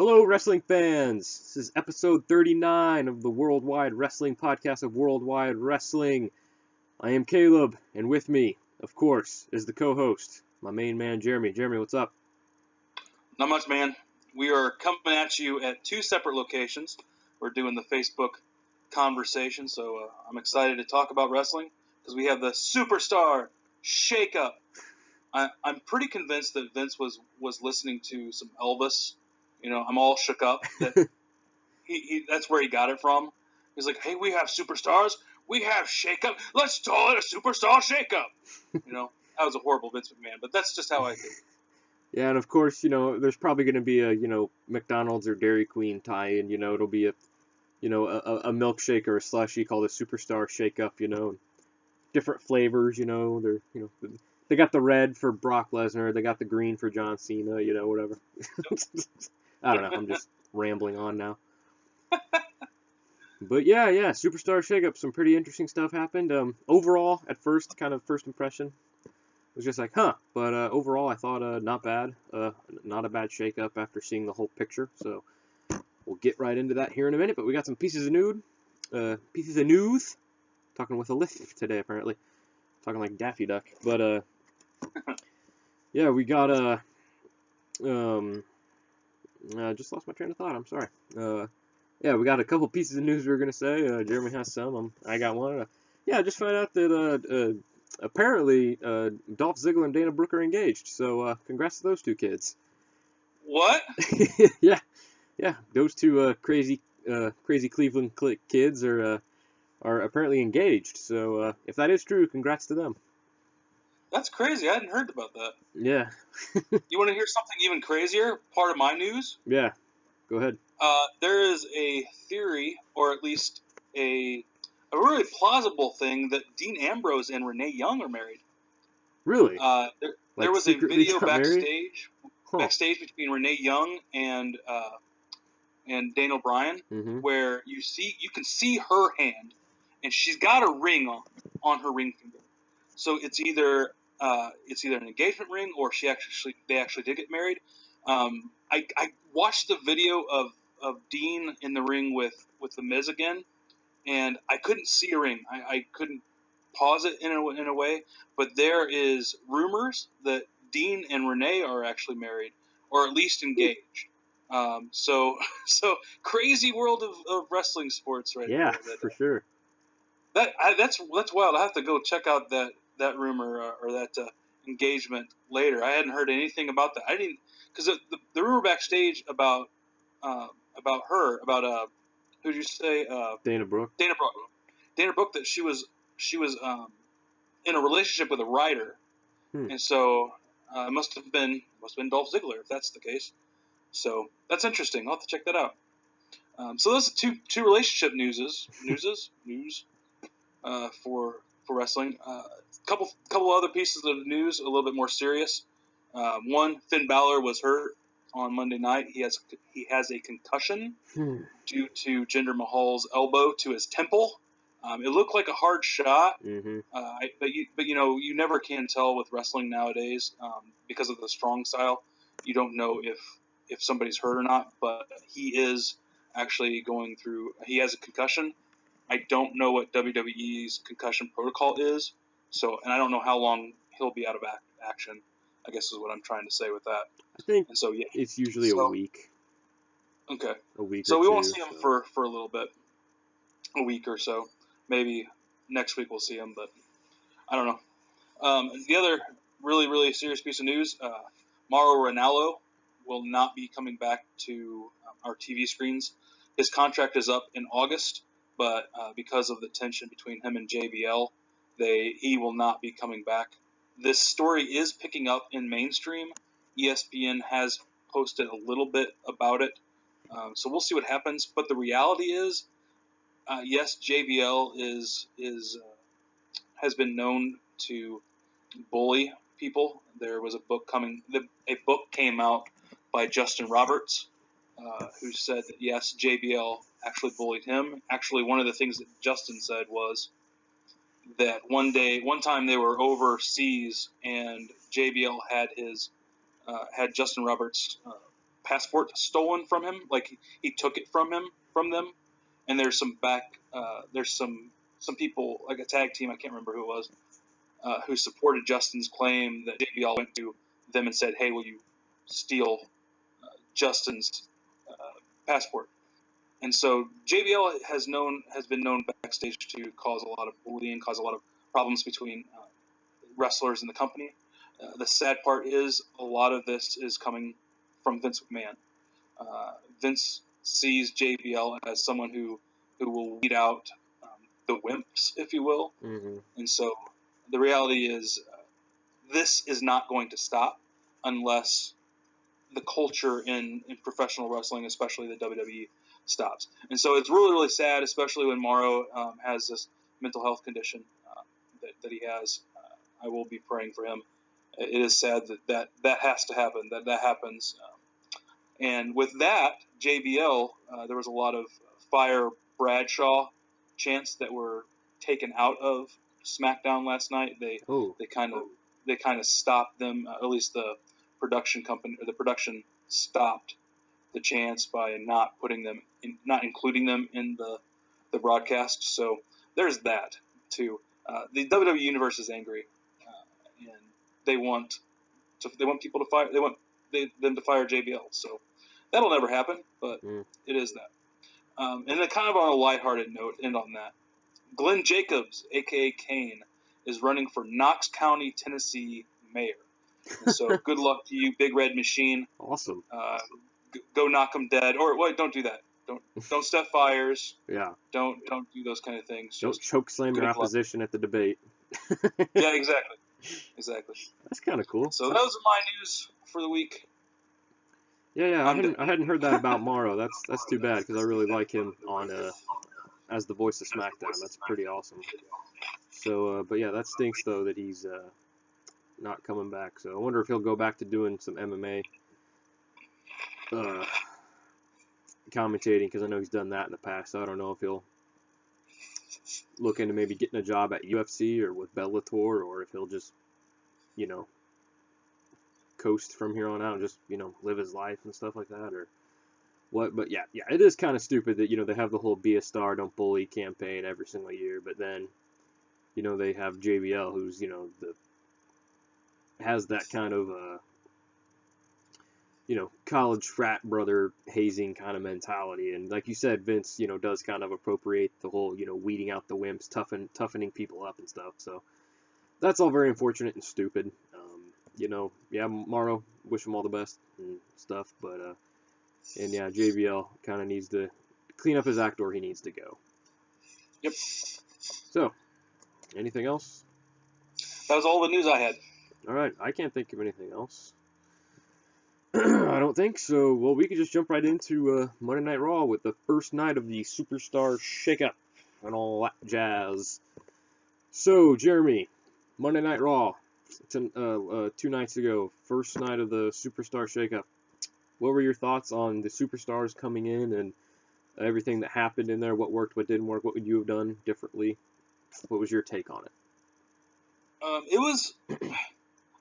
Hello, wrestling fans! This is episode 39 of the Worldwide Wrestling Podcast of Worldwide Wrestling. I am Caleb, and with me, of course, is the co-host, my main man, Jeremy. Jeremy, what's up? Not much, man. We are coming at you at two separate locations. We're doing the Facebook conversation, so I'm excited to talk about wrestling because we have the superstar Shakeup. I'm pretty convinced that Vince was listening to some Elvis. You know, I'm all shook up that that's where he got it from. He's like, hey, we have superstars. We have Shakeup. Let's call it a superstar Shakeup. You know, that was a horrible Vince McMahon, but that's just how I think. Yeah, and of course, you know, there's probably going to be a, McDonald's or Dairy Queen tie-in. You know, it'll be a milkshake or a slushie called a Superstar Shakeup. Different flavors. They got the red for Brock Lesnar. They got the green for John Cena. Whatever. I don't know. I'm just rambling on now. But yeah, Superstar Shakeup. Some pretty interesting stuff happened. Overall, at first impression, was just like, huh. But overall, I thought not bad. Not a bad shakeup after seeing the whole picture. So we'll get right into that here in a minute. But we got some pieces of news. Talking with a lisp today, apparently. Talking like Daffy Duck. But yeah, we got I just lost my train of thought. I'm sorry. Yeah, we got a couple pieces of news we were gonna say. Jeremy has some. I got one. I just found out that apparently Dolph Ziggler and Dana Brooke are engaged. So congrats to those two kids. What? Yeah. Those two crazy Cleveland kids are apparently engaged. So if that is true, congrats to them. That's crazy. I hadn't heard about that. Yeah. You want to hear something even crazier? Part of my news? Yeah. Go ahead. There is a theory, or at least a really plausible thing, that Dean Ambrose and Renee Young are married. Really? There was a video backstage between Renee Young and Daniel Bryan, where you can see her hand, and she's got a ring on her ring finger. So it's either an engagement ring, or they actually did get married. I watched the video of Dean in the ring with the Miz again, and I couldn't see a ring. I couldn't pause it in a way, but there is rumors that Dean and Renee are actually married, or at least engaged. So crazy world of wrestling sports right yeah, there. Yeah, for sure. That's wild. I have to go check out that rumor or that engagement later. I hadn't heard anything about that. I didn't, because the rumor backstage about who did you say? Dana Brooke. Dana Brooke, that she was in a relationship with a writer, and so it must have been Dolph Ziggler if that's the case. So that's interesting. I'll have to check that out. So those are two relationship news for wrestling. Couple other pieces of news, a little bit more serious. One, Finn Balor was hurt on Monday night. He has a concussion due to Jinder Mahal's elbow to his temple. It looked like a hard shot, but you never can tell with wrestling nowadays because of the strong style. You don't know if somebody's hurt or not. But he is actually going through. He has a concussion. I don't know what WWE's concussion protocol is, and I don't know how long he'll be out of action, I guess is what I'm trying to say with that. I think and so, yeah, it's usually a week. Okay. A week so or we two, won't see him for a little bit, a week or so. Maybe next week we'll see him, but I don't know. The other really, really serious piece of news, Mauro Ranallo will not be coming back to our TV screens. His contract is up in August, but because of the tension between him and JBL, he will not be coming back. This story is picking up in mainstream. ESPN has posted a little bit about it, so we'll see what happens. But the reality is, yes, JBL has been known to bully people. There was a book came out by Justin Roberts, who said that yes, JBL actually bullied him. Actually, one of the things that Justin said was that one time they were overseas, and JBL had Justin Roberts passport stolen from him. Like he took it from them. And there's some some people, like a tag team, I can't remember who it was, who supported Justin's claim that JBL went to them and said, "Hey, will you steal Justin's passport?" And so JBL has been known backstage to cause a lot of bullying, cause a lot of problems between wrestlers in the company. The sad part is a lot of this is coming from Vince McMahon. Vince sees JBL as someone who will weed out the wimps, if you will. Mm-hmm. And so the reality is this is not going to stop unless the culture in professional wrestling, especially the WWE, stops. And so it's really, really sad, especially when Morrow has this mental health condition that he has. I will be praying for him. It is sad that has to happen, that happens. And with that, JBL, there was a lot of Fire Bradshaw chants that were taken out of SmackDown last night. They kind of stopped them. At least the production company or the production stopped the chants by not including them in the broadcast. So there's that too. The WWE universe is angry, and they want people to fire. They want them to fire JBL. So that'll never happen, but it is that. And then kind of on a lighthearted note, end on that. Glenn Jacobs, a.k.a. Kane, is running for Knox County, Tennessee mayor. And so good luck to you, Big Red Machine. Awesome. Go knock them dead. Or wait, don't do that. Don't step fires. Yeah. Don't do those kind of things. Don't choke slam your opposition at the debate. Yeah, exactly. That's kind of cool. So those are my news for the week. Yeah. I hadn't heard that about Morrow. That's too bad because I really like him on as the voice of SmackDown. That's pretty awesome. So, but yeah, that stinks though that he's not coming back. So I wonder if he'll go back to doing some MMA commentating because I know he's done that in the past. So I don't know if he'll look into maybe getting a job at UFC or with Bellator, or if he'll just, coast from here on out and just, live his life and stuff like that, or what. But yeah, it is kind of stupid that, they have the whole Be a Star, Don't Bully campaign every single year, but then, they have JBL who's, has that kind of, college frat brother hazing kind of mentality. And like you said, Vince, does kind of appropriate the whole, weeding out the wimps, toughening people up and stuff. So that's all very unfortunate and stupid. Yeah, Morrow, wish him all the best and stuff. But, and yeah, JBL kind of needs to clean up his act, or he needs to go. Yep. So, anything else? That was all the news I had. All right, I can't think of anything else. I don't think so. Well, we could just jump right into Monday Night Raw with the first night of the Superstar Shakeup and all that jazz. So, Jeremy, Monday Night Raw, 2 nights ago, first night of the Superstar Shakeup. What were your thoughts on the superstars coming in and everything that happened in there? What worked, what didn't work? What would you have done differently? What was your take on it? It was,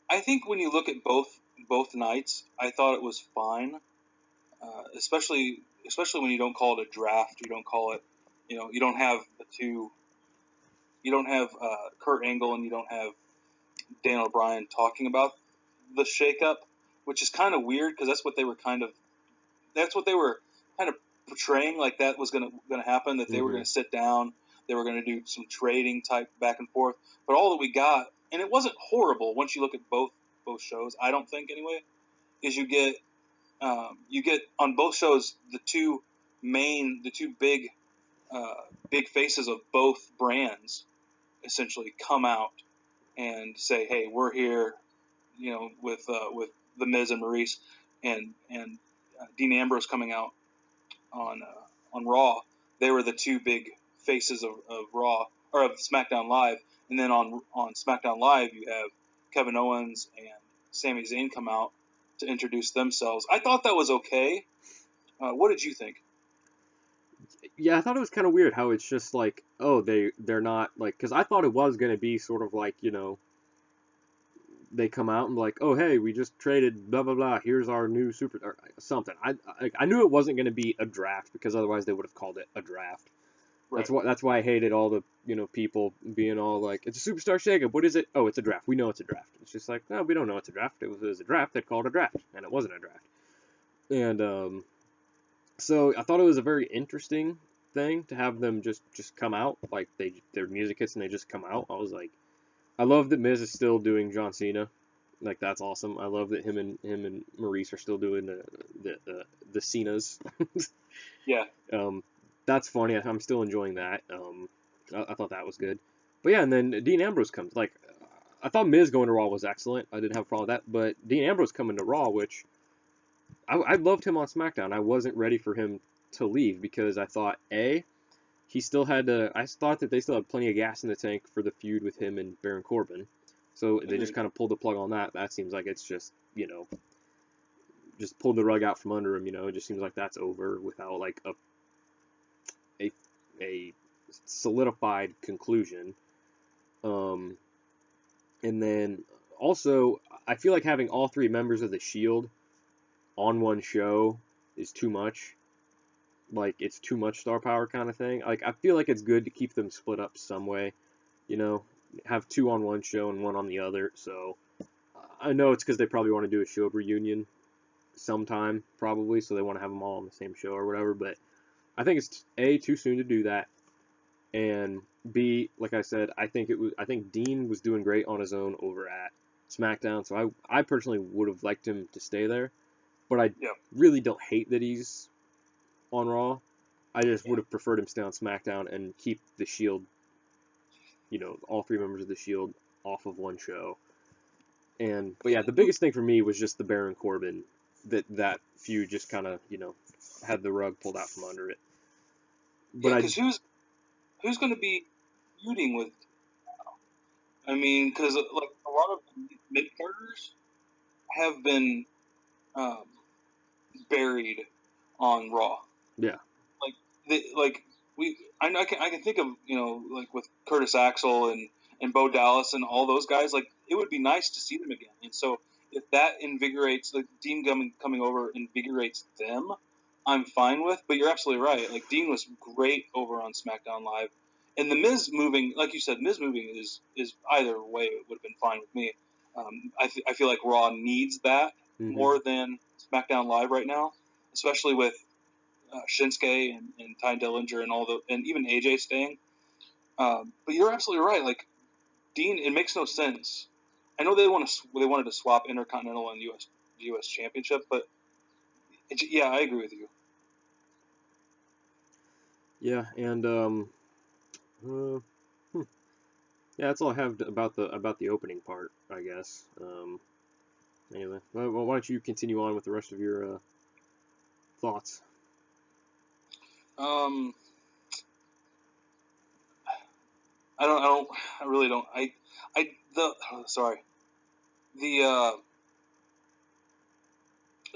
I think when you look at both nights, I thought it was fine, especially when you don't call it a draft. You don't call it, you don't have you don't have Kurt Angle and you don't have Dan O'Brien talking about the shakeup, which is kind of weird because that's what they were kind of portraying, like that was gonna happen, that they were gonna sit down, they were gonna do some trading type back and forth. But all that we got, and it wasn't horrible once you look at both shows, I don't think anyway, is you get on both shows the two big faces of both brands essentially come out and say, hey, we're here, with the Miz and Maurice, and Dean Ambrose coming out on Raw. They were the two big faces of Raw, or of SmackDown Live, and then on SmackDown Live you have Kevin Owens and Sami Zayn come out to introduce themselves. I thought that was okay. What did you think? Yeah, I thought it was kind of weird how it's just like, oh, they're not, like, because I thought it was going to be sort of like, they come out and be like, oh hey, we just traded blah blah blah. Here's our new super or something. I knew it wasn't going to be a draft because otherwise they would have called it a draft. Right. That's why I hated all the people being all like, it's a superstar shakeup. What is it? Oh, it's a draft. We know it's a draft. It's just like, no, we don't know it's a draft. If it was a draft, they'd call it a draft, and it wasn't a draft. And so I thought it was a very interesting thing to have them just come out like their music hits and they just come out. I was like, I love that Miz is still doing John Cena. Like that's awesome. I love that him and Maurice are still doing the Cenas. Yeah. That's funny. I'm still enjoying that. I thought that was good. But yeah, and then Dean Ambrose comes. Like, I thought Miz going to Raw was excellent. I didn't have a problem with that. But Dean Ambrose coming to Raw, which I loved him on SmackDown. I wasn't ready for him to leave because I thought he still had to. I thought that they still had plenty of gas in the tank for the feud with him and Baron Corbin. So they just kind of pulled the plug on that. That seems like it's just just pulled the rug out from under him. It just seems like that's over without like a solidified conclusion. And then also, I feel like having all three members of the Shield on one show is too much. Like, it's too much star power kind of thing. Like, I feel like it's good to keep them split up some way. Have two on one show and one on the other. So, I know it's because they probably want to do a Shield reunion sometime, probably, so they want to have them all on the same show or whatever, but I think it's A, too soon to do that, and B, like I said, I think Dean was doing great on his own over at SmackDown, so I personally would have liked him to stay there, but I really don't hate that he's on Raw. I just would have preferred him stay on SmackDown and keep the Shield, all three members of the Shield off of one show. But yeah, the biggest thing for me was just the Baron Corbin, that feud just kind of, had the rug pulled out from under it. But because who's going to be feuding with? I mean, because like a lot of mid-carders have been buried on Raw. Yeah. I can think of like with Curtis Axel and Bo Dallas and all those guys. Like it would be nice to see them again. And so if that invigorates, like Dean coming over invigorates them, I'm fine with. But you're absolutely right. Like Dean was great over on SmackDown Live, and the Miz moving, like you said, Miz moving is either way it would have been fine with me. I feel like Raw needs that more than SmackDown Live right now, especially with Shinsuke and Ty Dillinger and even AJ staying. But you're absolutely right. Like Dean, it makes no sense. I know they wanted to swap Intercontinental and US Championship, but yeah, I agree with you. Yeah, and yeah, that's all I have about the opening part, I guess. Anyway, well, why don't you continue on with the rest of your thoughts? I really don't. The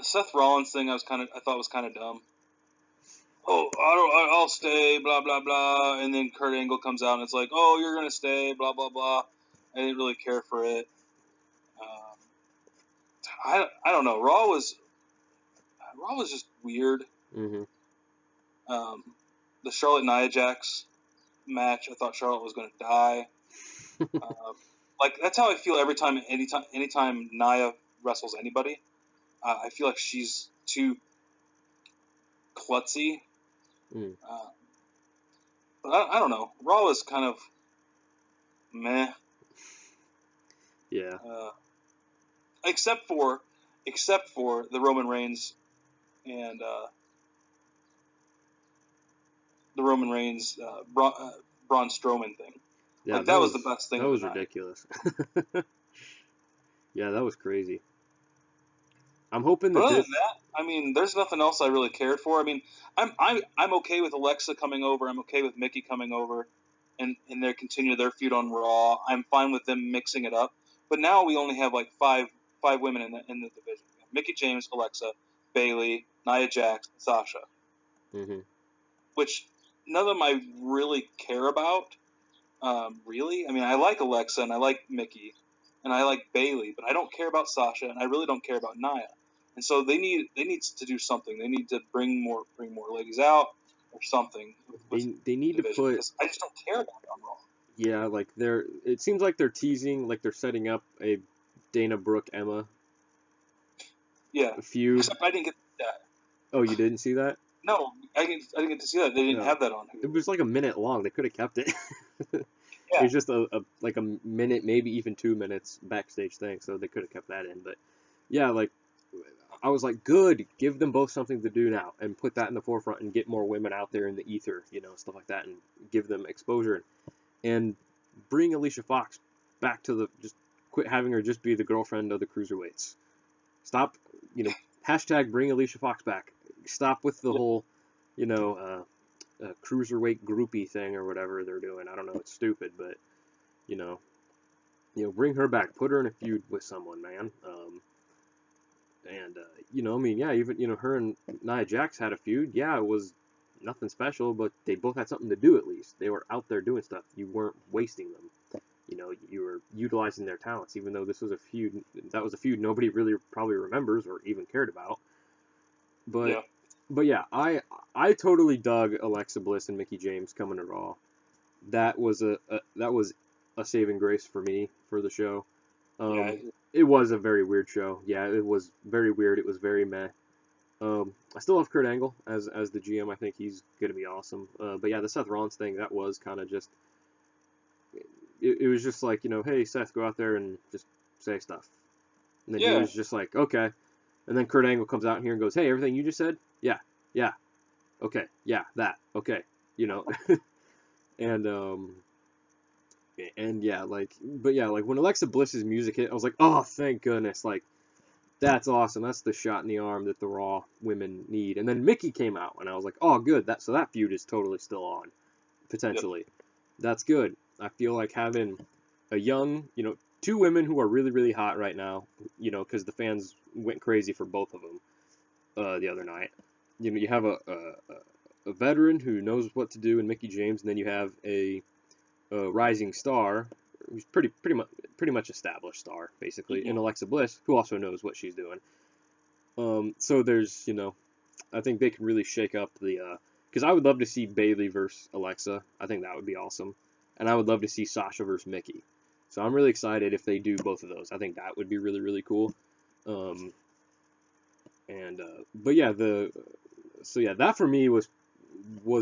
Seth Rollins thing I thought was kind of dumb. Oh, I'll stay, blah blah blah, and then Kurt Angle comes out and it's like, oh, you're gonna stay, blah blah blah. I didn't really care for it. I don't know. Raw was just weird. Mm-hmm. The Charlotte Nia Jax match, I thought Charlotte was going to die. Like that's how I feel anytime Nia wrestles anybody. I feel like she's too klutzy. But I don't know. Raw was kind of meh. Yeah. Except for the Roman Reigns and Braun Strowman thing. Yeah, like that was the best thing. That was ridiculous. Yeah, that was crazy. I'm hoping that other than that, I mean, there's nothing else I really cared for. I mean, I'm okay with Alexa coming over. I'm okay with Mickey coming over, and they continue their feud on Raw. I'm fine with them mixing it up. But now we only have like five women in the division: Mickey James, Alexa, Bayley, Nia Jax, Sasha. Mm-hmm. Which none of them I really care about. Really, I mean, I like Alexa and I like Mickey, and I like Bailey, but I don't care about Sasha, and I really don't care about Nia. And so they need to do something. They need to bring more ladies out or something with They need to division, put, because I just don't care about it on Raw. yeah, like it seems like they're teasing, like they're setting up a Dana Brooke Emma Yeah, feud. except I didn't get that. Oh, you didn't see that? No, I didn't get to see that. They didn't No. have that on It Hulu. was like a minute long. They could have kept it. It Yeah, was just like a minute, maybe even 2 minutes backstage thing, so they could have kept that in. But yeah, like I was like, good, give them both something to do now, and put that in the forefront, and get more women out there in the ether, stuff like that, and give them exposure, and bring Alicia Fox back to just quit having her just be the girlfriend of the cruiserweights. Stop, hashtag bring Alicia Fox back. Stop with the whole, cruiserweight groupie thing or whatever they're doing. I don't know, it's stupid, but you know, bring her back, put her in a feud with someone, man. I mean, yeah, even her and Nia Jax had a feud. Yeah, it was nothing special, but they both had something to do at least. They were out there doing stuff. You weren't wasting them. You were utilizing their talents, even though this was a feud. That was a feud nobody really probably remembers or even cared about. But yeah, but yeah, I totally dug Alexa Bliss and Mickie James coming to Raw. That was a saving grace for me for the show. yeah. It was a very weird show. Yeah, it was very weird. It was very meh. I still have Kurt Angle as the GM. I think he's gonna be awesome. But yeah, the Seth Rollins thing, that was kind of just. It was just like, hey Seth, go out there and just say stuff. And then he Yeah. was just like, okay. And then Kurt Angle comes out here and goes, hey, everything you just said, yeah, okay, yeah, that, okay, and yeah, but yeah, when Alexa Bliss's music hit, I was like, oh, thank goodness, that's awesome. That's the shot in the arm that the Raw women need. And then Mickie came out, and I was like, oh, good. So that feud is totally still on, potentially. Yep. That's good. I feel like having a young, two women who are really, really hot right now, because the fans went crazy for both of them the other night. You have a veteran who knows what to do in Mickie James, and then you have a rising star who's pretty much established star, basically, in Alexa Bliss, who also knows what she's doing. So there's, I think they can really shake up the, because I would love to see Bailey versus Alexa. I think that would be awesome. And I would love to see Sasha versus Mickie. So I'm really excited if they do both of those. I think that would be really, really cool. But yeah, that for me was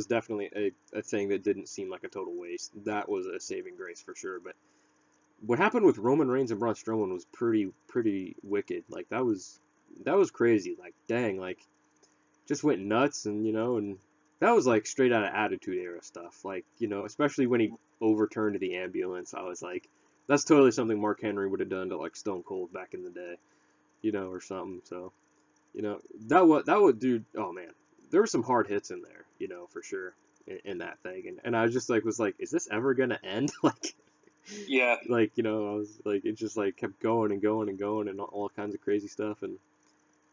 definitely a thing that didn't seem like a total waste. That was a saving grace for sure. But what happened with Roman Reigns and Braun Strowman was pretty wicked. That was crazy. Dang, just went nuts, and and that was straight out of Attitude Era stuff. Especially when he overturned the ambulance, I was like, that's totally something Mark Henry would have done to Stone Cold back in the day, or something. So, that would, dude. Oh man, there were some hard hits in there, for sure in that thing, and I was just was is this ever gonna end? Yeah. I was it just kept going and going and going and all kinds of crazy stuff, and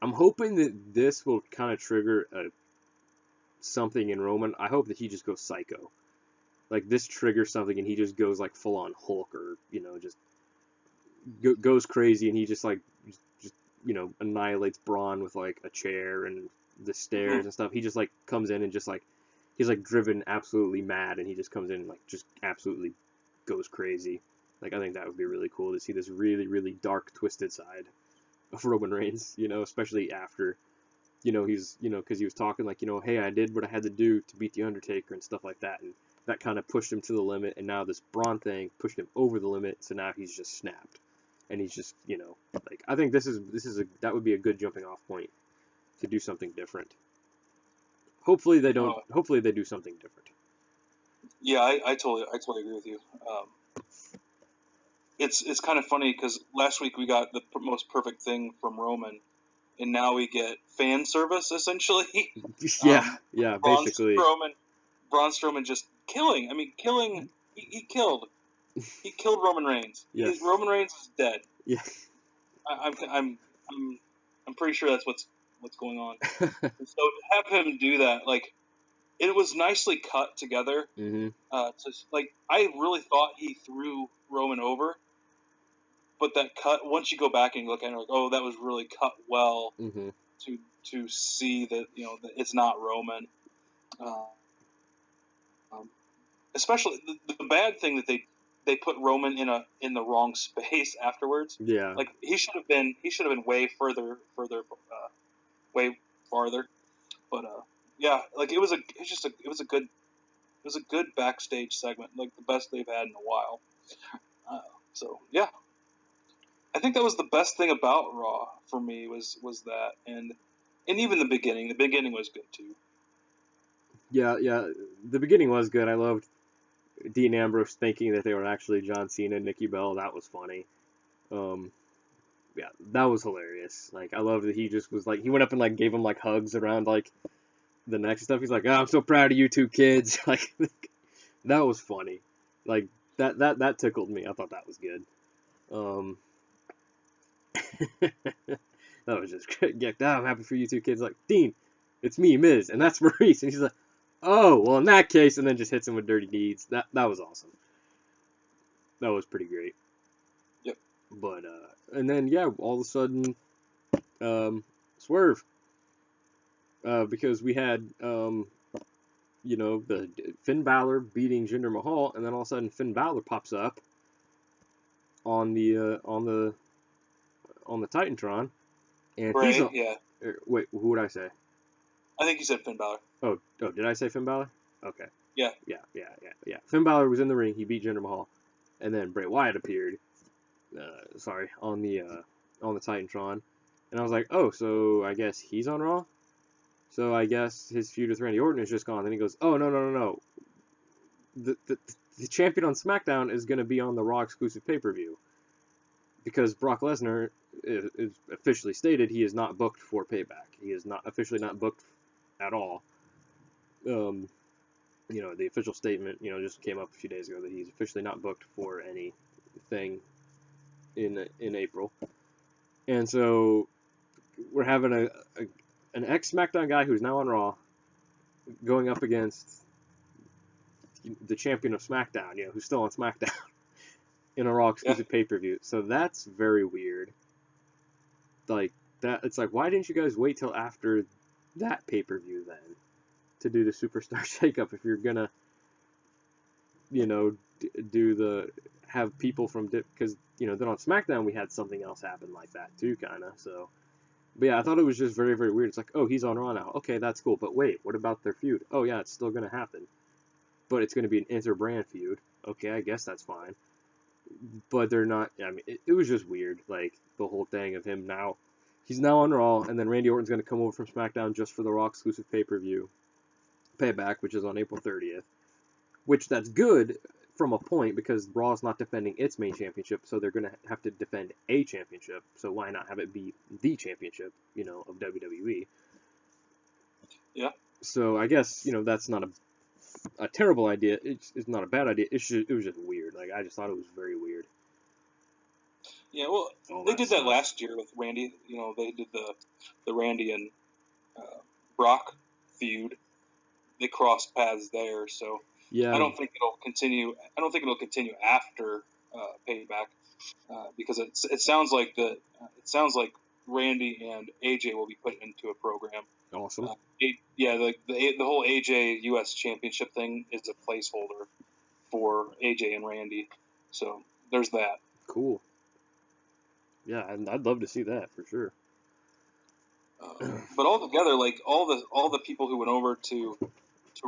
I'm hoping that this will kind of trigger something in Roman. I hope that he just goes psycho. This triggers something and he just goes full on Hulk, or just goes crazy, and he just annihilates Braun with a chair and the stairs and stuff. He just comes in and just he's driven absolutely mad, and he just comes in and just absolutely goes crazy. I think that would be really cool to see this really, really dark, twisted side of Roman Reigns, especially after, he's, because he was talking hey, I did what I had to do to beat The Undertaker and stuff like that, and that kind of pushed him to the limit, and now this Braun thing pushed him over the limit, so now he's just snapped, and he's just, I think that would be a good jumping off point to do something different. Hopefully they don't. Hopefully they do something different. Yeah, I totally agree with you. It's kind of funny because last week we got the most perfect thing from Roman, and now we get fan service essentially. Yeah, basically. Braun Strowman just killing. I mean, killing. He killed Roman Reigns. Yes. Roman Reigns is dead. Yeah. I'm pretty sure that's what's going on. So to have him do that, it was nicely cut together. Mm-hmm. I really thought he threw Roman over, but that cut, once you go back and look at it, like, oh, that was really cut well Mm-hmm. to see that, you know, that it's not Roman. Especially the bad thing that they put Roman in the wrong space afterwards. Yeah. Like he should have been way way farther. But yeah, like it was a good backstage segment, like the best they've had in a while. So yeah, I think that was the best thing about Raw for me was that, and even the beginning. The beginning was good too. Yeah, yeah. The beginning was good. I loved Dean Ambrose thinking that they were actually John Cena and Nikki Bella. That was funny. Um, yeah, that was hilarious. Like, I loved that he just was like, he went up and like gave him like hugs around like the neck and stuff. He's like, oh, I'm so proud of you two kids. Like, that was funny. Like, that tickled me. I thought that was good. Um, that was just great. Yeah, I'm happy for you two kids. Like, Dean, it's me, Miz, and that's Maurice. And she's like, oh, well, in that case, and then just hits him with dirty deeds. That was awesome. That was pretty great. Yep. But and then yeah, all of a sudden, Swerve, because we had the Finn Balor beating Jinder Mahal, and then all of a sudden Finn Balor pops up on the Titantron, and he's Bray, a yeah. wait, who would I say? I think you said Finn Balor. Oh, did I say Finn Balor? Okay. Yeah. Yeah. Finn Balor was in the ring. He beat Jinder Mahal, and then Bray Wyatt appeared. On the Titantron, and I was like, oh, so I guess he's on Raw. So I guess his feud with Randy Orton is just gone. Then he goes, oh no. The champion on SmackDown is going to be on the Raw exclusive pay-per-view because Brock Lesnar is officially stated he is not booked for Payback. He is not officially not booked at all. The official statement, just came up a few days ago that he's officially not booked for anything in April. And so we're having an ex SmackDown guy who's now on Raw going up against the champion of SmackDown, who's still on SmackDown in a Raw exclusive pay-per-view. So that's very weird. Like that, it's like, why didn't you guys wait till after that pay-per-view then to do the Superstar Shakeup if you're gonna, have people from because then on SmackDown we had something else happen like that too, kind of. So, but yeah, I thought it was just very, very weird. It's like, oh, he's on Raw now. Okay, that's cool. But wait, what about their feud? Oh yeah, it's still gonna happen, but it's gonna be an inter-brand feud. Okay, I guess that's fine. But they're not. I mean, it was just weird. Like the whole thing of him now. He's now on Raw, and then Randy Orton's gonna come over from SmackDown just for the Raw exclusive pay-per-view, Payback, which is on April 30th. Which that's good from a point because Raw's not defending its main championship, so they're going to have to defend a championship. So why not have it be the championship, of WWE? Yeah. So I guess that's not a terrible idea. It's not a bad idea. It was just weird. Like I just thought it was very weird. Yeah. Well, they did that last year with Randy. They did the Randy and Brock feud. They crossed paths there, so. Yeah. I don't think it'll continue. I don't think it'll continue after Payback because it sounds like Randy and AJ will be put into a program. Awesome. The whole AJ US Championship thing is a placeholder for AJ and Randy. So there's that. Cool. Yeah, I'd love to see that for sure. But altogether, like all the people who went over to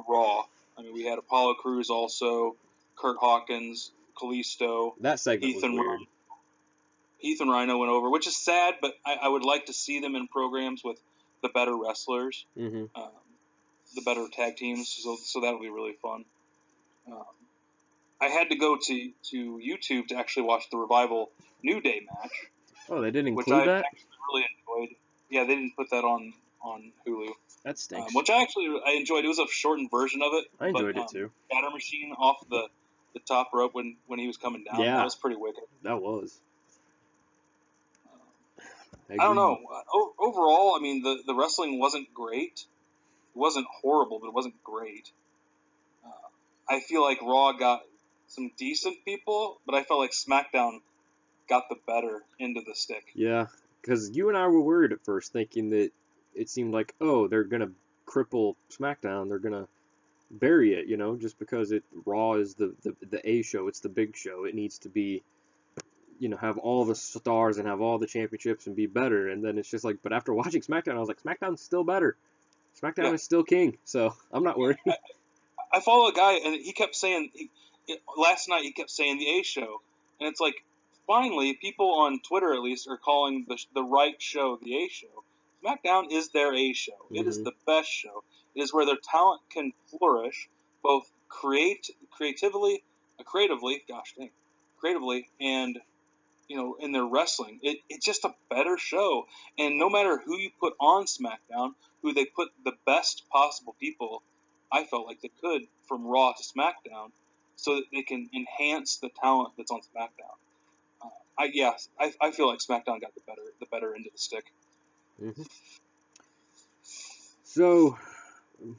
Raw. I mean, we had Apollo Crews also, Kurt Hawkins, Kalisto. That segment was weird. Heath and Rhino went over, which is sad, but I would like to see them in programs with the better wrestlers, the better tag teams, so that would be really fun. I had to go to YouTube to actually watch the Revival New Day match. Oh, they didn't include which I that? actually really enjoyed. Yeah, they didn't put that on Hulu. That stinks. Which I enjoyed. It was a shortened version of it. I enjoyed it too. Shatter Machine off the top rope when he was coming down. Yeah. That was pretty wicked. That was. I don't know. Overall, I mean, the wrestling wasn't great. It wasn't horrible, but it wasn't great. I feel like Raw got some decent people, but I felt like SmackDown got the better end of the stick. Yeah, because you and I were worried at first, thinking that it seemed like, oh, they're gonna cripple SmackDown, they're gonna bury it, just because Raw is the A show, it's the big show, it needs to be, have all the stars and have all the championships and be better, and then it's just like, but after watching SmackDown, I was like, SmackDown's still better, SmackDown is still king, so I'm not worried. I follow a guy, and he kept saying, last night he kept saying the A show, and it's like, finally, people on Twitter at least are calling the right show the A show. SmackDown is their A show. Mm-hmm. It is the best show. It is where their talent can flourish, both creatively, and in their wrestling. It's just a better show. And no matter who you put on SmackDown, who they put the best possible people, I felt like they could, from Raw to SmackDown, so that they can enhance the talent that's on SmackDown. I feel like SmackDown got the better end of the stick. Mm-hmm. So,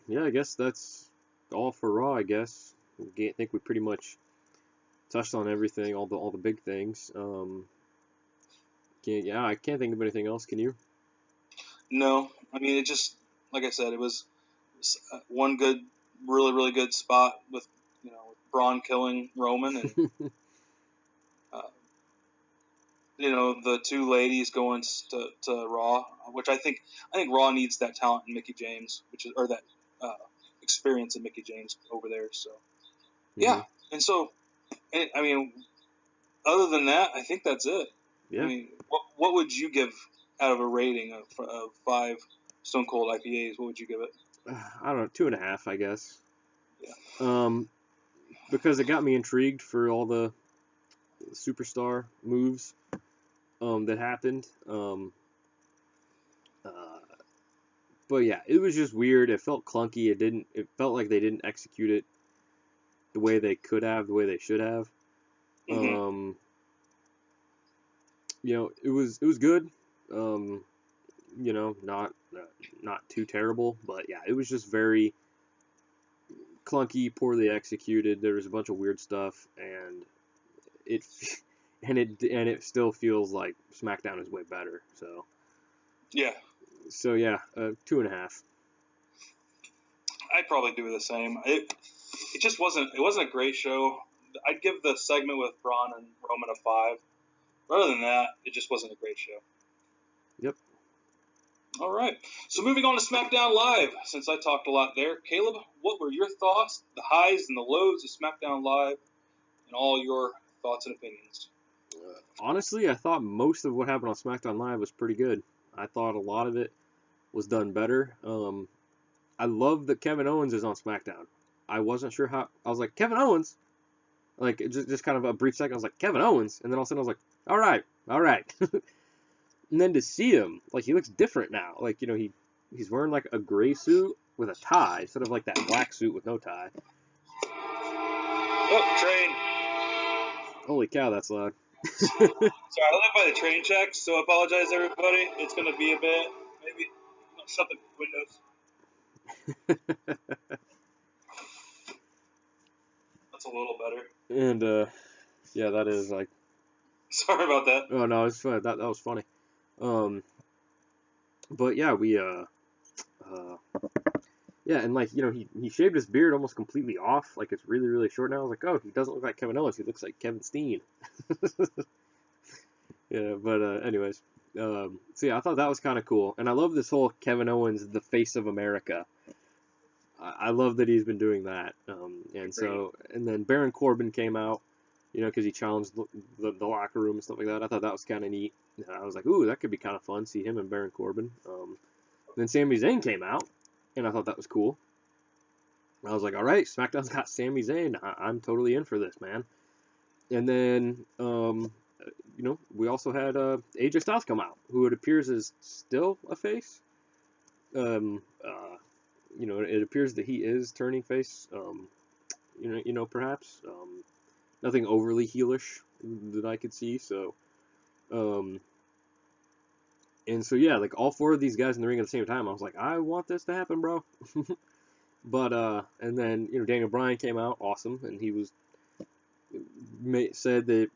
yeah, I guess that's all for Raw. I guess I think we pretty much touched on everything, all the big things. I can't think of anything else. Can you? No, I mean, it just, like I said, it was one good, really, really good spot with Braun killing Roman, and the two ladies going to Raw, which I think Raw needs that talent in Mickie James, or that experience in Mickie James over there. So yeah, and so I mean, other than that, I think that's it. Yeah. I mean, what would you give out of a rating of 5 Stone Cold IPAs? What would you give it? I don't know, 2.5, I guess. Yeah. Because it got me intrigued for all the superstar moves that happened. But yeah, it was just weird. It felt clunky. It felt like they didn't execute it the way they could have, the way they should have. Mm-hmm. It was good. Not too terrible, but yeah, it was just very clunky, poorly executed. There was a bunch of weird stuff, and it still feels like SmackDown is way better. So yeah, 2.5. I'd probably do the same. It just wasn't a great show. I'd give the segment with Braun and Roman a 5. But other than that, it just wasn't a great show. Yep. All right. So moving on to SmackDown Live, since I talked a lot there, Caleb, what were your thoughts, the highs and the lows of SmackDown Live, and all your thoughts and opinions? Honestly, I thought most of what happened on SmackDown Live was pretty good. I thought a lot of it was done better. I love that Kevin Owens is on SmackDown. I wasn't sure how. I was like, Kevin Owens? Like, just kind of a brief second, I was like, Kevin Owens? And then all of a sudden I was like, all right. And then to see him, like, he looks different now. Like, he's wearing, like, a gray suit with a tie instead of, like, that black suit with no tie. Oh, train. Holy cow, that's loud. Sorry, I live by the train tracks, so I apologize, everybody. It's going to be a bit, maybe, shut the windows. That's a little better. And, yeah, that is, like... Sorry about that. Oh, no, it's funny. That was funny. But, yeah, yeah, and, like, he shaved his beard almost completely off. Like, it's really, really short now. I was like, oh, he doesn't look like Kevin Owens. He looks like Kevin Steen. Yeah, but, anyways. So, yeah, I thought that was kind of cool. And I love this whole Kevin Owens, the face of America. I love that he's been doing that. And then Baron Corbin came out, because he challenged the locker room and stuff like that. I thought that was kind of neat. I was like, ooh, that could be kind of fun, see him and Baron Corbin. Then Sami Zayn came out, and I thought that was cool. I was like, all right, SmackDown's got Sami Zayn. I'm totally in for this, man. And then, we also had AJ Styles come out, who it appears is still a face. It appears that he is turning face. Perhaps. Nothing overly heelish that I could see. So, and so yeah, like all 4 of these guys in the ring at the same time, I was like, I want this to happen, bro. But and then Daniel Bryan came out, awesome, and he said that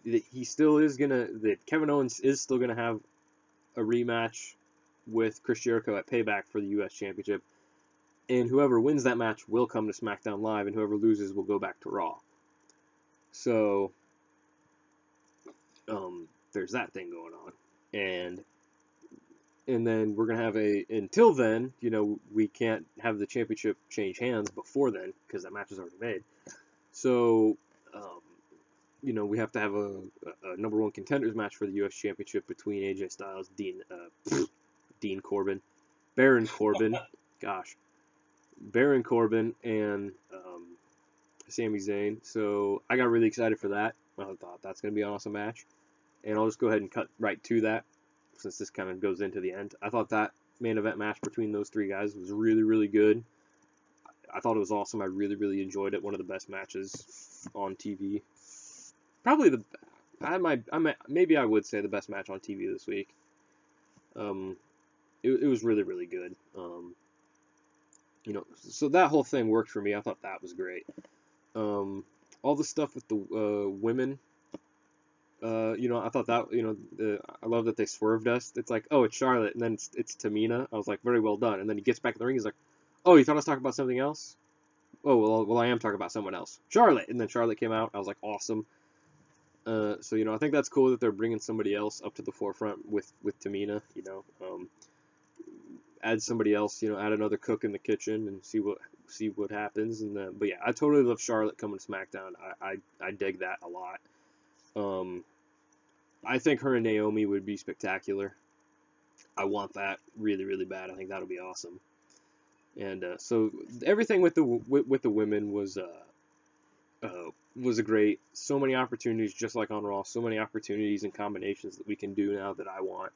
he still is that Kevin Owens is still gonna have a rematch with Chris Jericho at Payback for the U.S. Championship, and whoever wins that match will come to SmackDown Live, and whoever loses will go back to Raw. So, there's that thing going on, and then we're gonna have until then, we can't have the championship change hands before then because that match is already made. So, we have to have a number one contenders match for the U.S. Championship between AJ Styles, Baron Corbin, Baron Corbin, and Sami Zayn. So I got really excited for that. I thought that's going to be an awesome match. And I'll just go ahead and cut right to that since this kind of goes into the end. I thought that main event match between those three guys was really, really good. I thought it was awesome. I really, really enjoyed it. One of the best matches on TV. Probably maybe I would say the best match on TV this week. It was really, really good. So that whole thing worked for me. I thought that was great. All the stuff with the women, I thought that, I love that they swerved us. It's like, oh, it's Charlotte, and then it's Tamina. I was like, very well done. And then he gets back in the ring. He's like, oh, you thought I was talking about something else? Oh, well, I am talking about someone else. Charlotte. And then Charlotte came out. I was like, awesome. So, I think that's cool that they're bringing somebody else up to the forefront with Tamina, add somebody else, add another cook in the kitchen and see what happens. But yeah, I totally love Charlotte coming to SmackDown. I dig that a lot. I think her and Naomi would be spectacular. I want that really, really bad. I think that'll be awesome. And so everything with the women was a great. So many opportunities, just like on Raw. So many opportunities and combinations that we can do now that I want.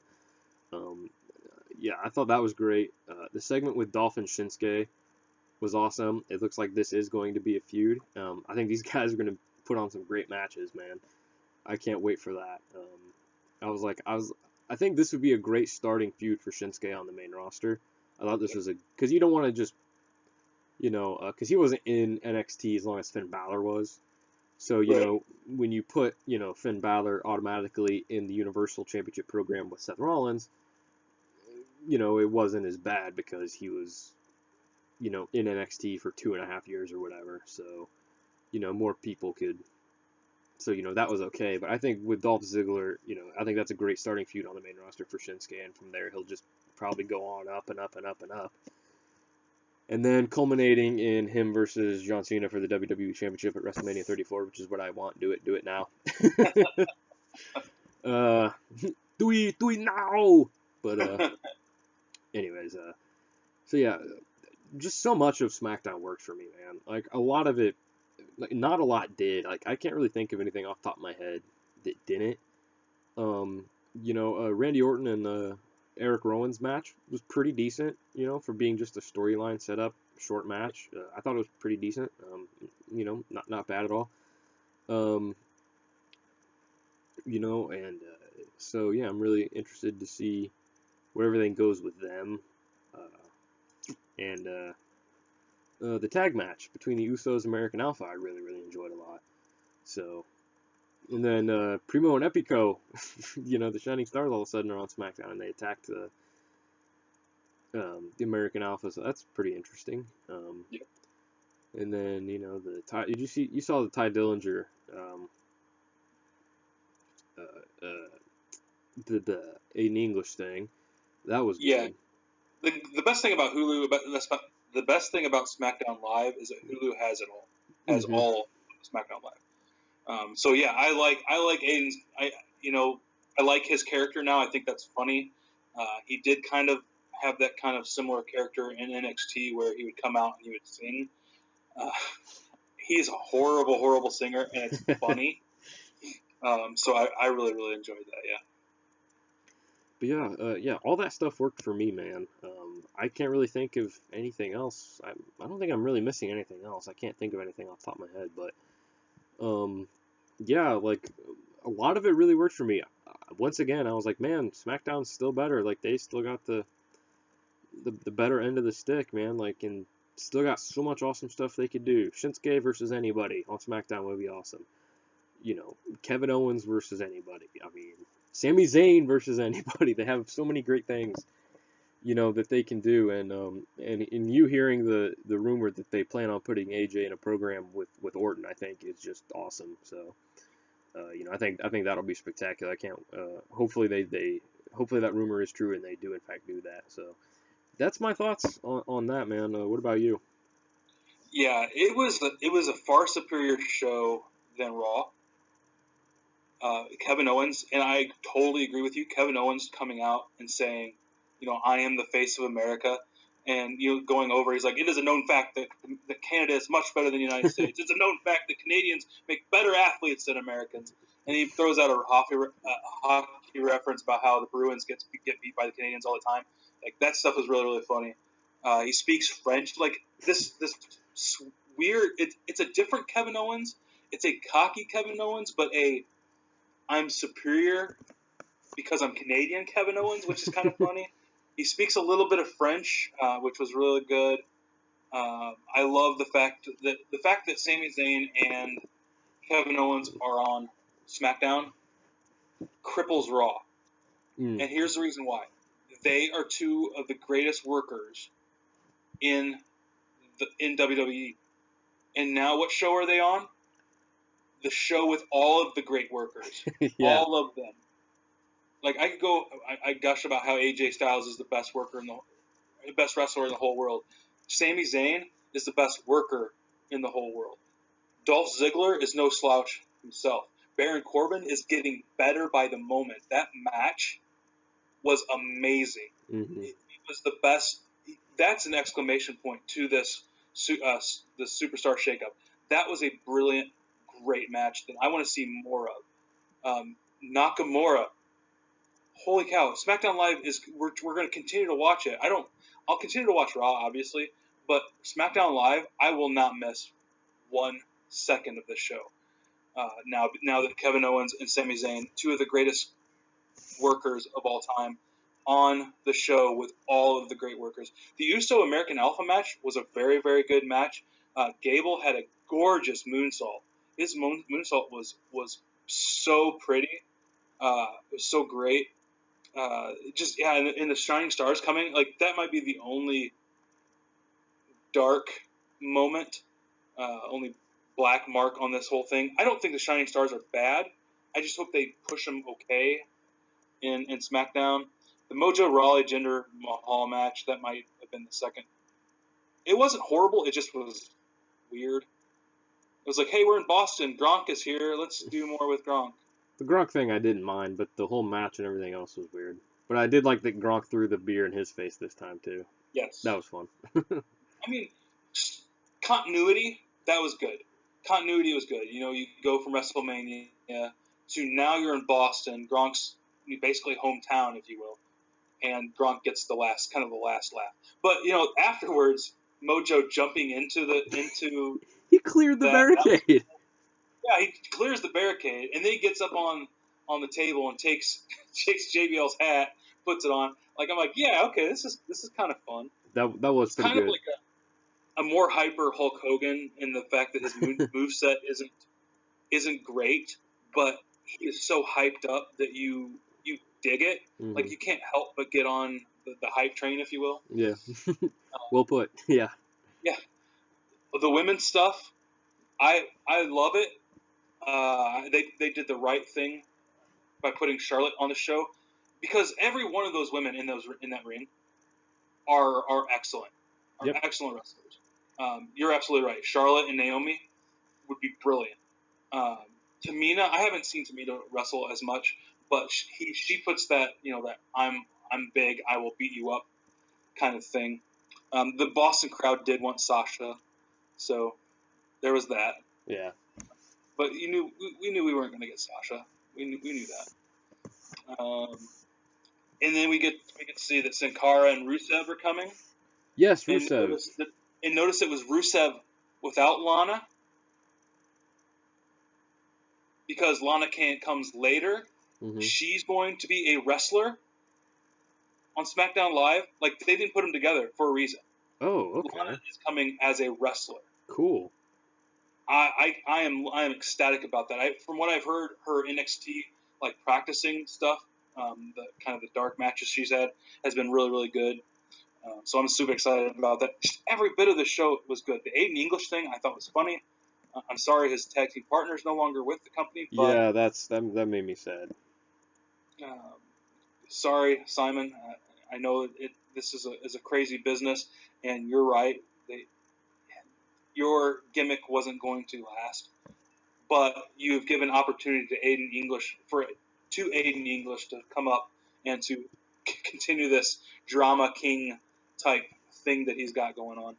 Yeah, I thought that was great. The segment with Dolph and Shinsuke was awesome. It looks like this is going to be a feud. I think these guys are going to put on some great matches, man. I can't wait for that. I think this would be a great starting feud for Shinsuke on the main roster. I thought this was because you don't want to just, because he wasn't in NXT as long as Finn Balor was. So, when you put, Finn Balor automatically in the Universal Championship program with Seth Rollins, it wasn't as bad because he was, in NXT for 2.5 years or whatever. So, more people could. So, that was okay. But I think with Dolph Ziggler, I think that's a great starting feud on the main roster for Shinsuke. And from there, he'll just probably go on up and up and up and up. And then culminating in him versus John Cena for the WWE Championship at WrestleMania 34, which is what I want. Do it now. Do it now. But anyways, so yeah, just so much of SmackDown worked for me, man. Like a lot of it, like not a lot did. Like I can't really think of anything off the top of my head that didn't. Randy Orton and Eric Rowan's match was pretty decent, for being just a storyline setup, short match. I thought it was pretty decent. Not bad at all. So yeah, I'm really interested to see where everything goes with them. And the tag match between the Usos and American Alpha, I really, really enjoyed a lot. So, and then Primo and Epico, the Shining Stars all of a sudden are on SmackDown and they attacked the American Alpha, so that's pretty interesting. Yep. And then you saw the Ty Dillinger the Aiden English thing. That was good. The best thing about Hulu, the best thing about SmackDown Live is that Hulu has it all, has all SmackDown Live. So yeah, I like Aiden's. I like his character now. I think that's funny. He did kind of have that kind of similar character in NXT where he would come out and he would sing. He's a horrible, horrible singer, and it's funny. So I really, really enjoyed that. Yeah. But yeah, all that stuff worked for me, man. I can't really think of anything else. I don't think I'm really missing anything else. I can't think of anything off the top of my head, but yeah, like a lot of it really worked for me. Once again, I was like, man, SmackDown's still better. Like they still got the better end of the stick, man. Like and still got so much awesome stuff they could do. Shinsuke versus anybody on SmackDown would be awesome. Kevin Owens versus anybody. I mean, Sami Zayn versus anybody. They have so many great things, that they can do. And in you hearing the rumor that they plan on putting AJ in a program with Orton, I think is just awesome. So, I think that'll be spectacular. I can't. Hopefully hopefully that rumor is true and they do in fact do that. So that's my thoughts on that, man. What about you? Yeah, it was a far superior show than Raw. Kevin Owens, and I totally agree with you. Kevin Owens coming out and saying, I am the face of America, and going over, he's like, it is a known fact that Canada is much better than the United States. It's a known fact that Canadians make better athletes than Americans, and he throws out a hockey reference about how the Bruins get beat by the Canadians all the time. Like that stuff is really really funny. He speaks French. Like this weird. It's a different Kevin Owens. It's a cocky Kevin Owens, but I'm superior because I'm Canadian Kevin Owens, which is kind of funny. He speaks a little bit of French, which was really good. I love the fact that Sami Zayn and Kevin Owens are on SmackDown cripples Raw. And here's the reason why. They are two of the greatest workers in WWE. And now what show are they on? The show with all of the great workers. Yeah. All of them. Like I gush about how AJ Styles is the best best wrestler in the whole world. Sami Zayn is the best worker in the whole world. Dolph Ziggler is no slouch himself. Baron Corbin is getting better by the moment. That match was amazing. Mm-hmm. It was the best. That's an exclamation point to the Superstar Shakeup. That was a brilliant, great match that I want to see more of. Nakamura. Holy cow! SmackDown Live we're going to continue to watch it. I'll continue to watch Raw, obviously, but SmackDown Live, I will not miss 1 second of this show. Now that Kevin Owens and Sami Zayn, two of the greatest workers of all time, on the show with all of the great workers. The Uso American Alpha match was a very, very good match. Gable had a gorgeous moonsault. His moonsault was so pretty. It was so great. And the Shining Stars coming, like that might be the only dark moment, only black mark on this whole thing. I don't think the Shining Stars are bad. I just hope they push them okay in SmackDown. The Mojo Rawley Jinder Mahal match, that might have been the second. It wasn't horrible. It just was weird. It was like, hey, we're in Boston. Gronk is here. Let's do more with Gronk. The Gronk thing I didn't mind, but the whole match and everything else was weird. But I did like that Gronk threw the beer in his face this time, too. Yes. That was fun. I mean, continuity, that was good. Continuity was good. You go from WrestleMania to now you're in Boston. Gronk's basically hometown, if you will. And Gronk gets the last laugh. But, afterwards, Mojo jumping into he cleared the barricade. Yeah, he clears the barricade, and then he gets up on the table and takes JBL's hat, puts it on. Like I'm like, yeah, okay, this is kind of fun. That was pretty kind good. of like a more hyper Hulk Hogan in the fact that his moveset isn't great, but he is so hyped up that you dig it. Mm-hmm. Like you can't help but get on the hype train, if you will. Yeah. Well put. Yeah. Yeah. The women's stuff, I love it. They did the right thing by putting Charlotte on the show, because every one of those women in that ring are excellent, excellent wrestlers. You're absolutely right. Charlotte and Naomi would be brilliant. Tamina, I haven't seen Tamina wrestle as much, but she puts that that I'm big, I will beat you up kind of thing. The Boston crowd did want Sasha, so there was that. Yeah. But we knew we weren't going to get Sasha. We knew that. And then we get to see that Sin Cara and Rusev are coming. Yes, Rusev. And notice it was Rusev without Lana, because Lana comes later. Mm-hmm. She's going to be a wrestler on SmackDown Live. Like, they didn't put them together for a reason. Oh, okay. Lana is coming as a wrestler. Cool. I am ecstatic about that. From what I've heard, her NXT like practicing stuff, the kind of the dark matches she's had has been really really good. So I'm super excited about that. Just every bit of the show was good. The Aiden English thing I thought was funny. I'm sorry his tag team partner is no longer with the company, but Yeah, that made me sad. um, sorry Simon. I know this is a crazy business, and you're right. Your gimmick wasn't going to last, but you've given opportunity to Aiden English to come up and to continue this drama king type thing that he's got going on.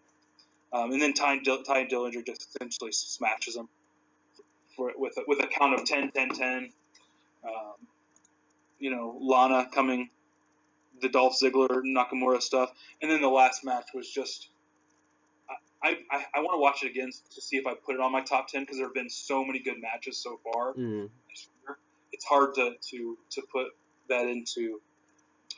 And then Ty Dillinger just essentially smashes him with a count of 10, 10, 10. Lana coming, the Dolph Ziggler Nakamura stuff, and then the last match was just. I want to watch it again to see if I put it on my top 10 because there have been so many good matches so far. Mm. It's hard to put that into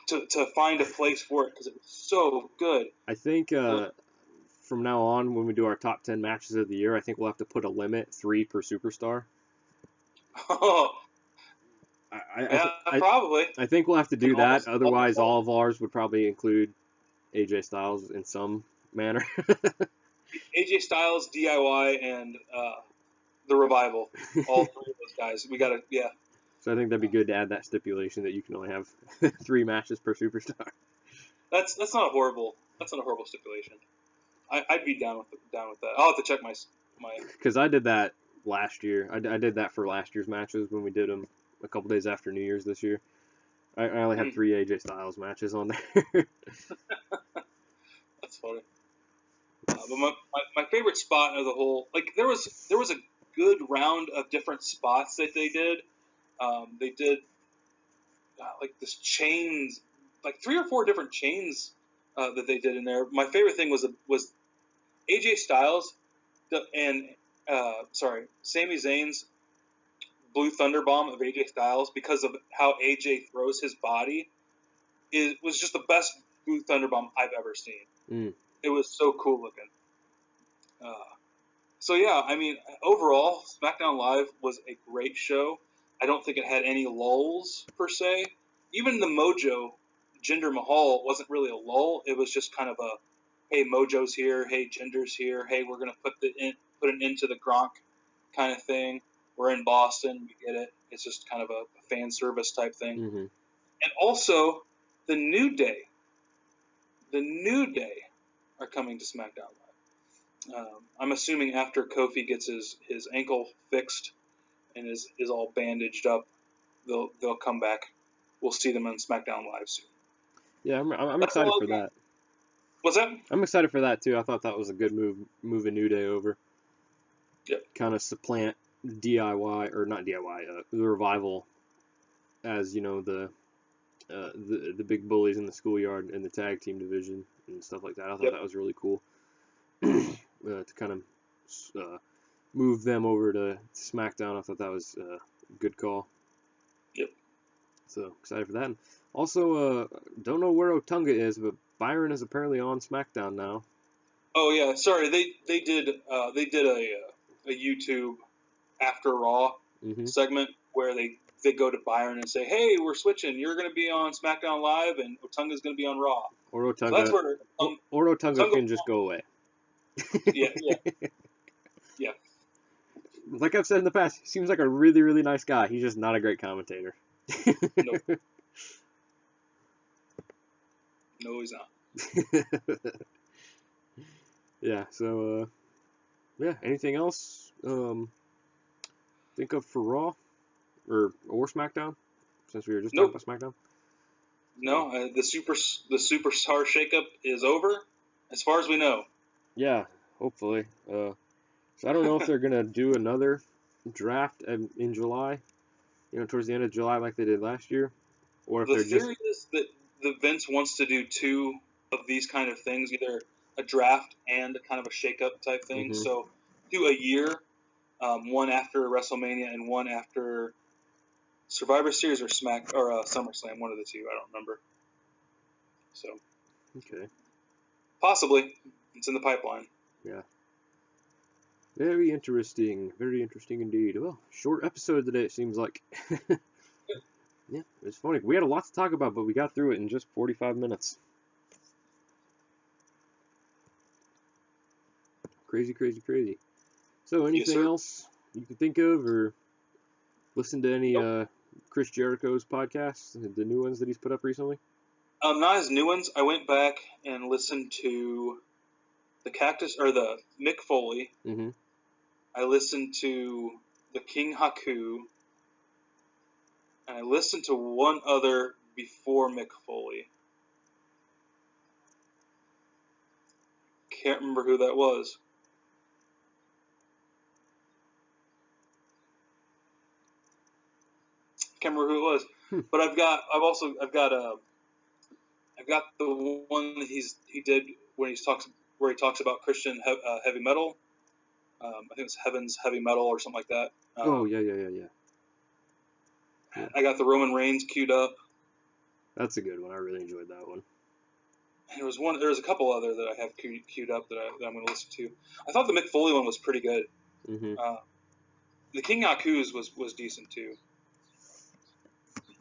to find a place for it because it was so good. I think from now on, when we do our top 10 matches of the year, I think we'll have to put a limit, 3 per superstar. Probably. I think we'll have to do that. Otherwise, all of ours would probably include AJ Styles in some manner. AJ Styles, DIY, and the Revival. All 3 of those guys. We gotta, yeah. So I think that'd be good to add that stipulation that you can only have 3 matches per superstar. That's not a horrible stipulation. I'd be down with that. I'll have to check my. Because I did that last year. I did that for last year's matches when we did them a couple days after New Year's this year. I only had 3 AJ Styles matches on there. That's funny. But my favorite spot of the whole, like there was a good round of different spots that they did. They did like this chains, like 3 or 4 different chains that they did in there. My favorite thing was AJ Styles and Sami Zayn's Blue Thunder Bomb of AJ Styles because of how AJ throws his body. It was just the best Blue Thunder Bomb I've ever seen. Mm. It was so cool looking. So yeah, I mean, overall, SmackDown Live was a great show. I don't think it had any lulls per se. Even the Mojo, Jinder Mahal wasn't really a lull. It was just kind of a, hey, Mojo's here. Hey, Jinder's here. Hey, we're gonna put an end to the Gronk kind of thing. We're in Boston. We get it. It's just kind of a fan service type thing. Mm-hmm. And also, the New Day are coming to SmackDown Live. I'm assuming after Kofi gets his ankle fixed and is all bandaged up, they'll come back. We'll see them on SmackDown Live soon. Yeah, I'm excited for that. What's that? I'm excited for that too. I thought that was a good move, moving New Day over. Yep. Kind of supplant DIY or not DIY, the Revival as the big bullies in the schoolyard in the tag team division and stuff like that. I thought that was really cool to kind of move them over to SmackDown. I thought that was a good call. Yep. So excited for that. And also, don't know where Otunga is, but Byron is apparently on SmackDown now. Oh yeah, sorry. They did a YouTube after Raw segment where they go to Byron and say, "Hey, we're switching. You're going to be on SmackDown Live, and Otunga's going to be on Raw." Or Otunga. So that's where Otunga can just go away. Yeah. Like I've said in the past, he seems like a really, really nice guy. He's just not a great commentator. Nope. No, he's not. Yeah. So, anything else? Think of for Raw or SmackDown, since we were just talking about SmackDown. No, the superstar shakeup is over, as far as we know. Yeah, hopefully. So I don't know if they're gonna do another draft in July, towards the end of July like they did last year, or if the theory is that the Vince wants to do 2 of these kind of things, either a draft and a kind of a shakeup type thing. Mm-hmm. So do a year, one after WrestleMania and one after Survivor Series or SummerSlam, one of the 2. I don't remember. So okay, possibly it's in the pipeline. Yeah. Very interesting indeed. Well, short episode today, it seems like. Yeah, it's funny. We had a lot to talk about, but we got through it in just 45 minutes. Crazy, crazy, crazy. So, anything else you can think of, or listen to any Chris Jericho's podcasts, the new ones that he's put up recently? Not his new ones. I went back and listened to the Mick Foley. Mm-hmm. I listened to the King Haku, and I listened to one other before Mick Foley. Can't remember who that was. Can't remember who it was. But I've got the one that he did when he talks about Christian heavy metal. I think it's Heaven's Heavy Metal or something like that. Yeah. I got the Roman Reigns queued up. That's a good one. I really enjoyed that one. And there was a couple other that I have queued up that I'm going to listen to. I thought the Mick Foley one was pretty good. Mm-hmm. The King Haku's was decent too.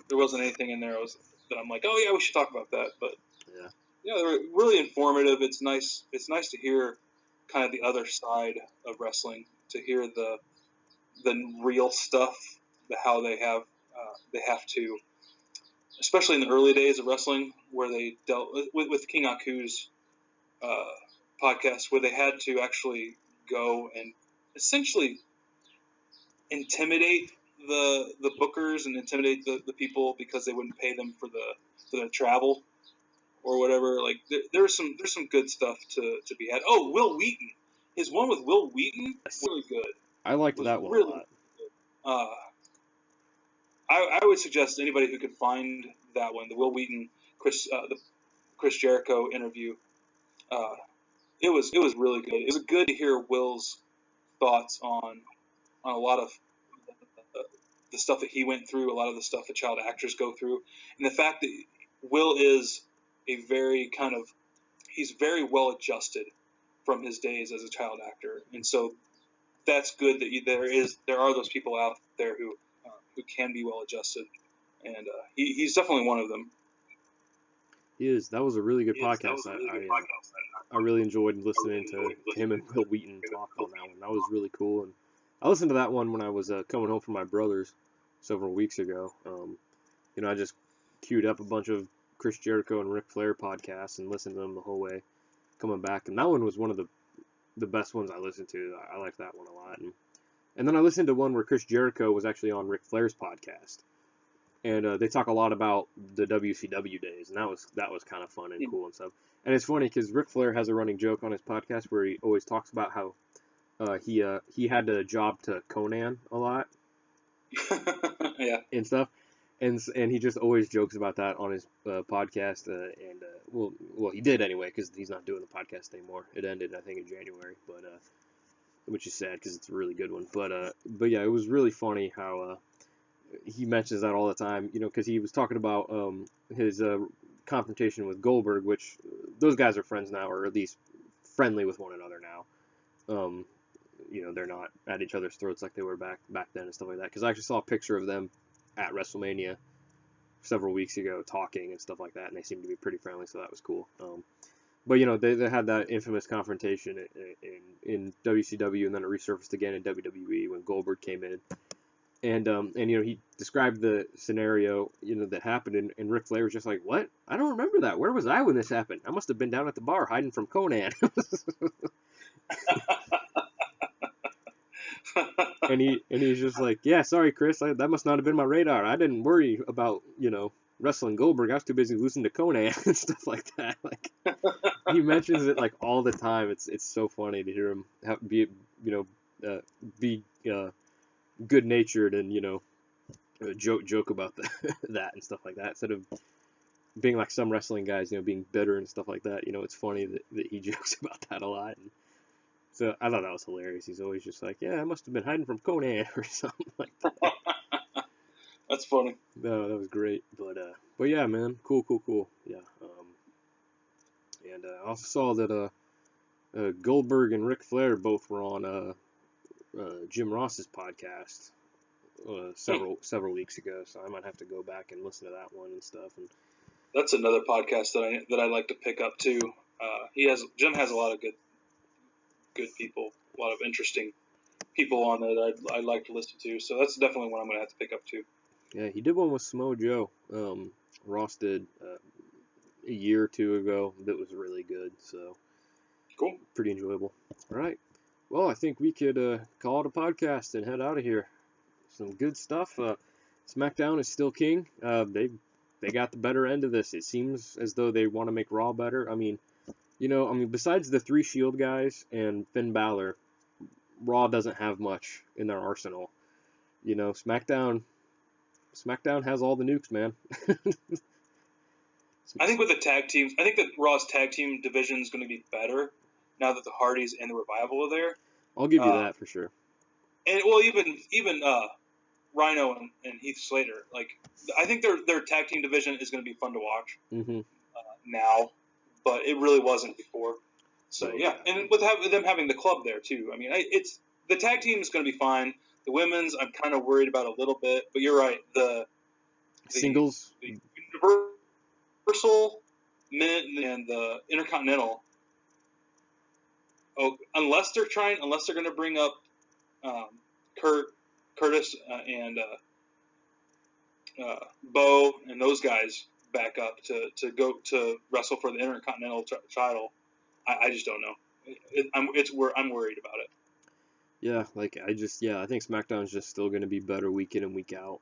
There wasn't anything in there that I'm like, oh yeah, we should talk about that. But yeah, they were really informative. It's nice to hear kind of the other side of wrestling, to hear the real stuff, how they have to, especially in the early days of wrestling, where they dealt with King Haku's podcast, where they had to actually go and essentially intimidate the bookers and intimidate the people because they wouldn't pay them for the travel or whatever. Like there's some good stuff to be had. Oh, Will Wheaton, his one with Will Wheaton, really good. I liked that one a lot. I would suggest anybody who could find that one, the Will Wheaton the Chris Jericho interview. It was really good. It was good to hear Will's thoughts on a lot of the stuff that he went through, a lot of the stuff that child actors go through, and the fact that Will is he's very well adjusted from his days as a child actor, and so that's good that there are those people out there who can be well adjusted, and he's definitely one of them. He is. That was a really good podcast. I really enjoyed listening to him and Will Wheaton talk on that one. That was really cool. And I listened to that one when I was coming home from my brother's several weeks ago. I just queued up a bunch of Chris Jericho and Ric Flair podcasts and listened to them the whole way coming back. And that one was one of the best ones I listened to. I liked that one a lot. And then I listened to one where Chris Jericho was actually on Ric Flair's podcast. And they talk a lot about the WCW days, and that was kind of fun and cool and stuff. And it's funny because Ric Flair has a running joke on his podcast where he always talks about how he had a job to Conan a lot, yeah, and stuff, and he just always jokes about that on his podcast. Well, he did anyway because he's not doing the podcast anymore. It ended, I think, in January, but which is sad because it's a really good one. But yeah, it was really funny how. He mentions that all the time, because he was talking about his confrontation with Goldberg, which those guys are friends now, or at least friendly with one another now. They're not at each other's throats like they were back then and stuff like that. Because I actually saw a picture of them at WrestleMania several weeks ago talking and stuff like that, and they seemed to be pretty friendly, so that was cool. But they had that infamous confrontation in WCW, and then it resurfaced again in WWE when Goldberg came in. And he described the scenario, that happened, and Ric Flair was just like, "What? I don't remember that. Where was I when this happened? I must have been down at the bar hiding from Conan." and he's just like, "Yeah, sorry, Chris. That must not have been my radar. I didn't worry about wrestling Goldberg. I was too busy listening to Conan and stuff like that." Like he mentions it like all the time. It's so funny to hear him be good-natured and joke about that and stuff like that, instead of being like some wrestling guys, being bitter and stuff like that. It's funny that he jokes about that a lot. And so I thought that was hilarious. He's always just like, "Yeah, I must have been hiding from Conan," or something like that. That's funny. No, that was great. But yeah, man, cool. Yeah. And I also saw that Goldberg and Ric Flair both were on Jim Ross's podcast several weeks ago, so I might have to go back and listen to that one and stuff. And that's another podcast that I like to pick up too. Jim has a lot of good people, a lot of interesting people on there that I'd like to listen to. So that's definitely one I'm gonna have to pick up too. Yeah, he did one with Smo Joe. Ross did a year or two ago. That was really good. So cool, pretty enjoyable. All right. Well, I think we could call it a podcast and head out of here. Some good stuff. SmackDown is still king. They got the better end of this. It seems as though they want to make Raw better. I mean, besides the 3 Shield guys and Finn Balor, Raw doesn't have much in their arsenal. SmackDown has all the nukes, man. I think with the tag teams, I think that Raw's tag team division is going to be better now that the Hardys and the Revival are there. I'll give you that for sure. And well, even Rhino and Heath Slater, like I think their tag team division is going to be fun to watch now, but it really wasn't before. So yeah, and with them having the club there too, I mean, it's the tag team is going to be fine. The women's, I'm kind of worried about a little bit, but you're right. The singles, the Universal, and the Intercontinental. Oh, unless they're going to bring up Curtis and Bo and those guys back up to go to wrestle for the Intercontinental title. I just don't know. I'm worried about it. Yeah, I think SmackDown's just still going to be better week in and week out.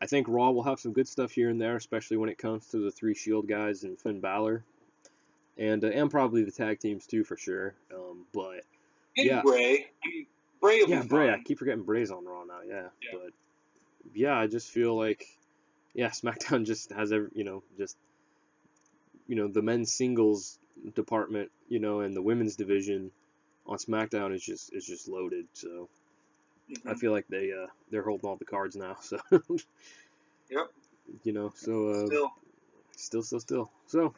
I think Raw will have some good stuff here and there, especially when it comes to the 3 Shield guys and Finn Balor, and probably the tag teams too for sure. But and Bray, I mean Bray. Will be Bray. fine. I keep forgetting Bray's on Raw now. Yeah, but I just feel like SmackDown just has the men's singles department, and the women's division on SmackDown is just loaded. So I feel like they're holding all the cards now. So yep. Still. So,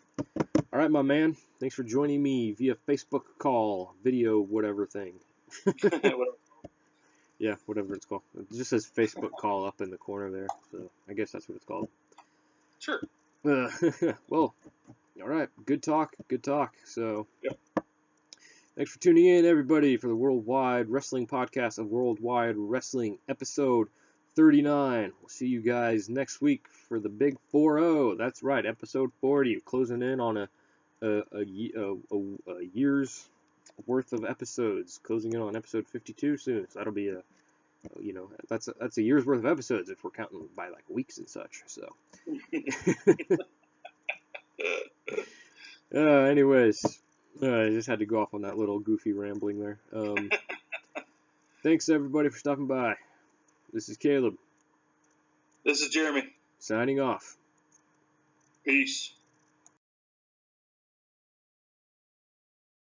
all right, my man. Thanks for joining me via Facebook call, video, whatever thing. Yeah, whatever it's called. It just says Facebook call up in the corner there, so I guess that's what it's called. Sure. Well, all right. Good talk. So, yep. Thanks for tuning in, everybody, for the Worldwide Wrestling Podcast of Worldwide Wrestling, episode 39. We'll see you guys next week for the big 40. That's right, episode 40. We're closing in on a year's worth of episodes. Closing in on episode 52 soon. So that'll be that's a year's worth of episodes if we're counting by like weeks and such. So. Anyways. I just had to go off on that little goofy rambling there. Thanks, everybody, for stopping by. This is Caleb. This is Jeremy. Signing off. Peace.